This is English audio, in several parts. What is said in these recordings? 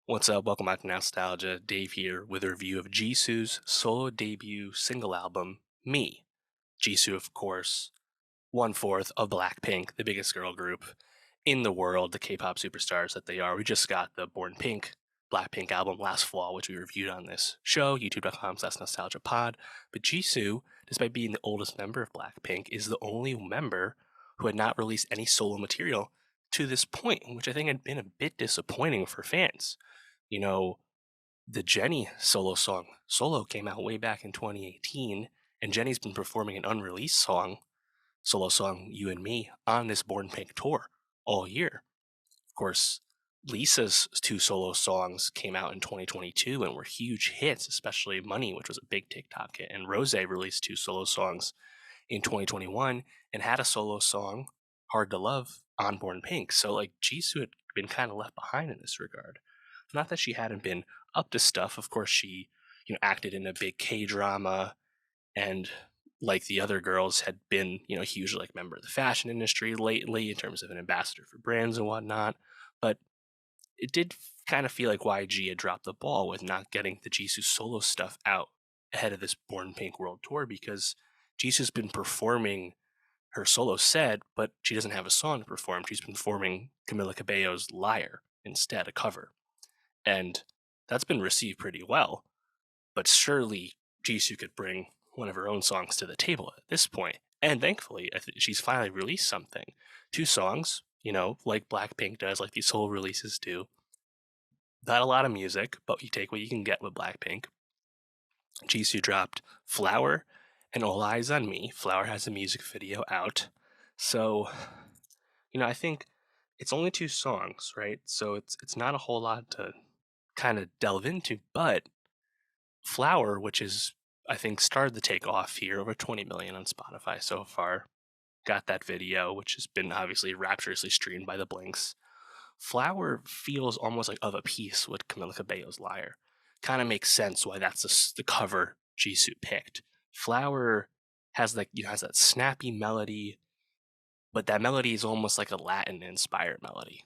What's up? Welcome back to Nostalgia. Dave here with a review of Jisoo's solo debut single album, Me. Jisoo, of course, one fourth of BLACKPINK, the biggest girl group in the world, the K-pop superstars that they are. We just got the Born Pink BLACKPINK album last fall, which we reviewed on this show, youtube.com/nostalgiapod. But Jisoo, despite being the oldest member of BLACKPINK, is the only member who had not released any solo material to this point, which I think had been a bit disappointing for fans. You know, the Jenny solo came out way back in 2018, and Jenny's been performing an unreleased solo song, You and Me, on this Born Pink tour all year. Of course, Lisa's two solo songs came out in 2022 and were huge hits, especially Money, which was a big TikTok hit. And Rose released two solo songs in 2021 and had a solo song, Hard to Love, on Born Pink. So, like, Jisoo had been kind of left behind in this regard. Not that she hadn't been up to stuff. Of course, she, acted in a big K drama and like the other girls had been, a huge like member of the fashion industry lately in terms of an ambassador for brands and whatnot. But it did kind of feel like YG had dropped the ball with not getting the Jisoo solo stuff out ahead of this Born Pink World Tour because Jisoo's been performing her solo set, but she doesn't have a song to perform. She's been performing Camila Cabello's Liar instead, a cover. And that's been received pretty well. But surely Jisoo could bring one of her own songs to the table at this point. And thankfully, she's finally released something. Two songs, like Blackpink does, like these whole releases do. Not a lot of music, but you take what you can get with Blackpink. Jisoo dropped Flower and All Eyes on Me. Flower has a music video out. So, I think it's only two songs, right? So it's not a whole lot to kind of delve into, but Flower, which is I think started the takeoff here, over 20 million on Spotify so far. Got that video, which has been obviously rapturously streamed by the Blinks. Flower feels almost like of a piece with Camila Cabello's Liar. Kind of makes sense why that's the cover Jisoo picked. Flower has has that snappy melody, but that melody is almost like a Latin inspired melody.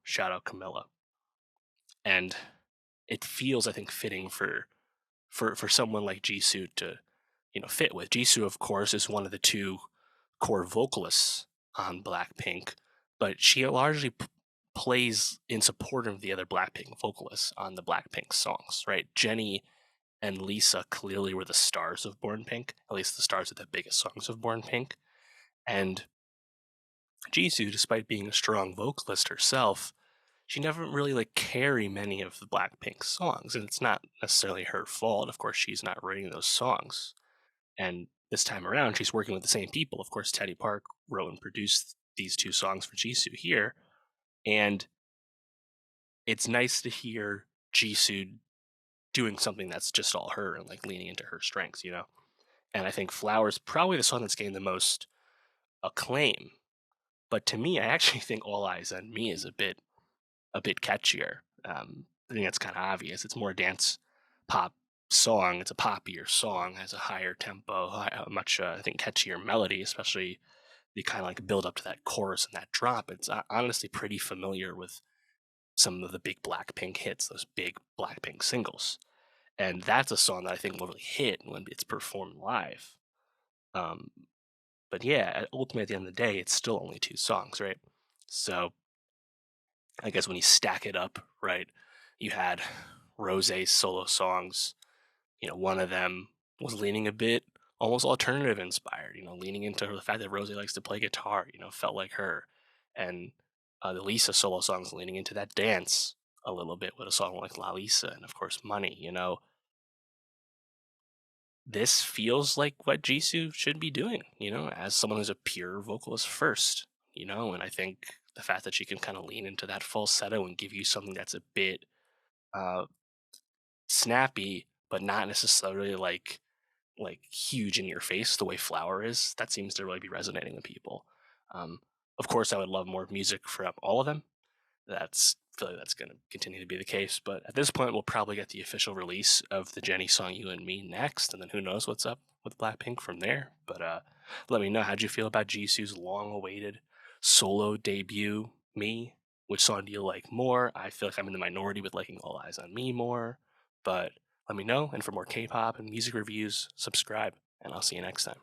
Shout out Camila, and it feels I think fitting for someone like Jisoo to fit with. Jisoo, of course, is one of the two core vocalists on Blackpink, but she largely plays in support of the other Blackpink vocalists on the Blackpink songs, right? Jenny and Lisa clearly were the stars of Born Pink, at least the stars of the biggest songs of Born Pink. And Jisoo, despite being a strong vocalist herself, she never really carry many of the Blackpink songs, and it's not necessarily her fault. Of course, she's not writing those songs. And this time around, she's working with the same people. Of course, Teddy Park wrote and produced these two songs for Jisoo here, and it's nice to hear Jisoo doing something that's just all her and leaning into her strengths. And I think Flowers probably the song that's gained the most acclaim. But to me, I actually think All Eyes on Me is a bit catchier. I think that's kind of obvious. It's more dance pop song. It's a poppier song, has a higher tempo, a much I think catchier melody, especially the kind of build up to that chorus and that drop. It's honestly pretty familiar with some of the big Blackpink hits, those big Blackpink singles, and that's a song that I think will really hit when it's performed live. Um, but yeah, ultimately at the end of the day, it's still only two songs, right? So I guess when you stack it up, right, you had Rose's solo songs. One of them was leaning a bit almost alternative inspired, leaning into the fact that Rose likes to play guitar, felt like her. And the Lisa solo songs leaning into that dance a little bit with a song like La Lisa and, of course, Money. This feels like what Jisoo should be doing, as someone who's a pure vocalist first, and I think the fact that she can kind of lean into that falsetto and give you something that's a bit uh, snappy, but not necessarily huge in your face the way Flower is. That seems to really be resonating with people. Um, of course, I would love more music from all of them. I feel like that's going to continue to be the case. But at this point, we'll probably get the official release of the Jenny song "You and Me" next, and then who knows what's up with Blackpink from there. But let me know, how'd you feel about Jisoo's long-awaited solo debut, "Me"? which song do you like more? I feel like I'm in the minority with liking All Eyes on Me more, but let me know. And for more K pop and music reviews, subscribe, and I'll see you next time.